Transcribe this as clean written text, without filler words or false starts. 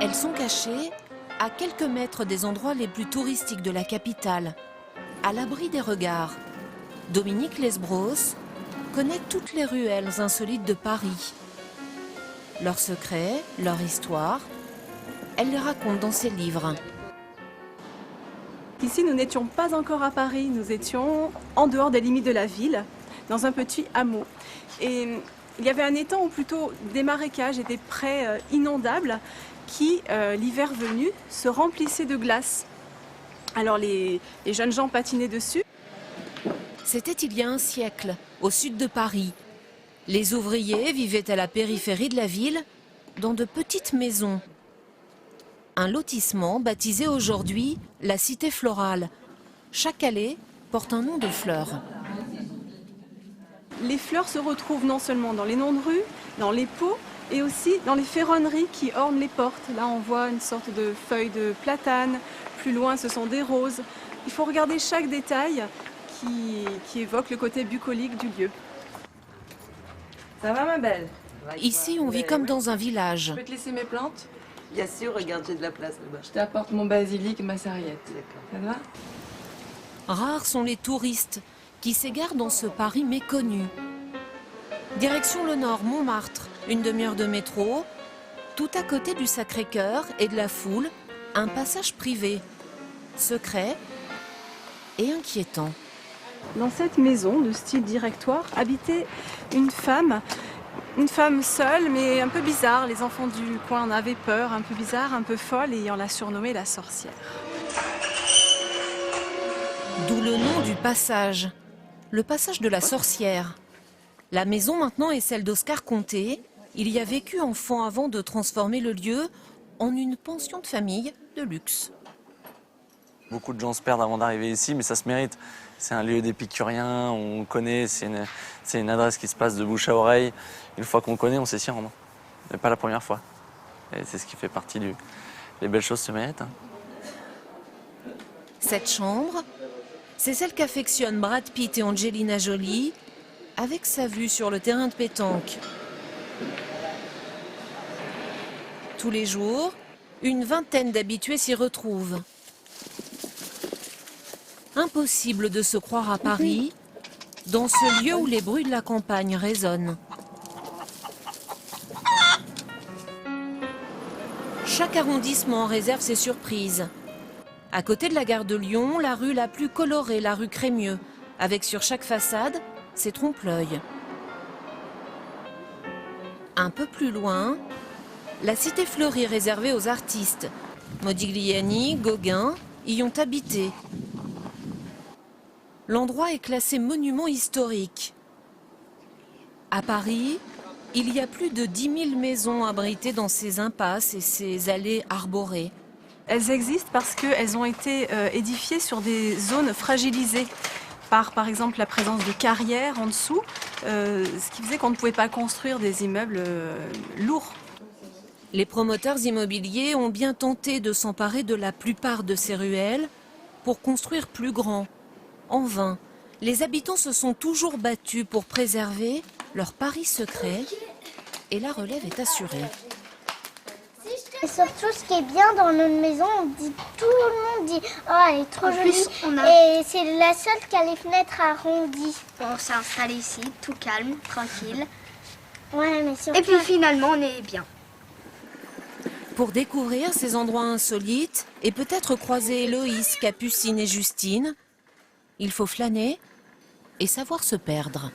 Elles sont cachées à quelques mètres des endroits les plus touristiques de la capitale, à l'abri des regards. Dominique Lesbros connaît toutes les ruelles insolites de Paris. Leurs secrets, leur histoire, elle les raconte dans ses livres. Ici, nous n'étions pas encore à Paris, nous étions en dehors des limites de la ville, dans un petit hameau. Et il y avait un étang, ou plutôt des marécages et des prés inondables qui, l'hiver venu, se remplissaient de glace. Alors les jeunes gens patinaient dessus. C'était il y a un siècle, au sud de Paris. Les ouvriers vivaient à la périphérie de la ville, dans de petites maisons. Un lotissement baptisé aujourd'hui la Cité Florale. Chaque allée porte un nom de fleur. Les fleurs se retrouvent non seulement dans les noms de rue, dans les pots, et aussi dans les ferronneries qui ornent les portes. Là, on voit une sorte de feuille de platane. Plus loin, ce sont des roses. Il faut regarder chaque détail qui évoque le côté bucolique du lieu. Ça va, ma belle? Ici, on vit comme dans un village. Je peux te laisser mes plantes? Bien sûr, regarde, j'ai de la place là-bas. Je t'apporte mon basilic et ma sarriette. Ça te va? Rares sont les touristes qui s'égarent dans ce Paris méconnu. Direction le nord, Montmartre, une demi-heure de métro. Tout à côté du Sacré-Cœur et de la foule, un passage privé, secret et inquiétant. Dans cette maison de style directoire habitait une femme seule mais un peu bizarre. Les enfants du coin en avaient peur, un peu bizarre, un peu folle, et on l'a surnommée la sorcière. D'où le nom du passage, le passage de la sorcière. La maison maintenant est celle d'Oscar Comté. Il y a vécu enfant avant de transformer le lieu en une pension de famille de luxe. Beaucoup de gens se perdent avant d'arriver ici, mais ça se mérite. C'est un lieu d'épicuriens, on connaît, c'est une adresse qui se passe de bouche à oreille. Une fois qu'on connaît, on sait s'y rendre. Mais pas la première fois. Et c'est ce qui fait partie du... Les belles choses se méritent. Cette chambre, c'est celle qu'affectionnent Brad Pitt et Angelina Jolie, avec sa vue sur le terrain de pétanque. Tous les jours, une vingtaine d'habitués s'y retrouvent. Impossible de se croire à Paris, dans ce lieu où les bruits de la campagne résonnent. Chaque arrondissement réserve ses surprises. À côté de la gare de Lyon, la rue la plus colorée, la rue Crémieux, avec sur chaque façade ses trompe-l'œil. Un peu plus loin, la cité fleurie réservée aux artistes. Modigliani, Gauguin y ont habité. L'endroit est classé monument historique. À Paris, il y a plus de 10 000 maisons abritées dans ces impasses et ces allées arborées. Elles existent parce qu'elles ont été édifiées sur des zones fragilisées par exemple la présence de carrières en dessous, ce qui faisait qu'on ne pouvait pas construire des immeubles lourds. Les promoteurs immobiliers ont bien tenté de s'emparer de la plupart de ces ruelles pour construire plus grand. En vain, les habitants se sont toujours battus pour préserver leur Paris secret et la relève est assurée. Et surtout, ce qui est bien dans notre maison, tout le monde dit « Oh, elle est trop jolie !» Et c'est la seule qui a les fenêtres arrondies. On s'est installé ici, tout calme, tranquille. Ouais, mais surtout... Et puis finalement, on est bien. Pour découvrir ces endroits insolites et peut-être croiser Héloïse, Capucine et Justine, il faut flâner et savoir se perdre.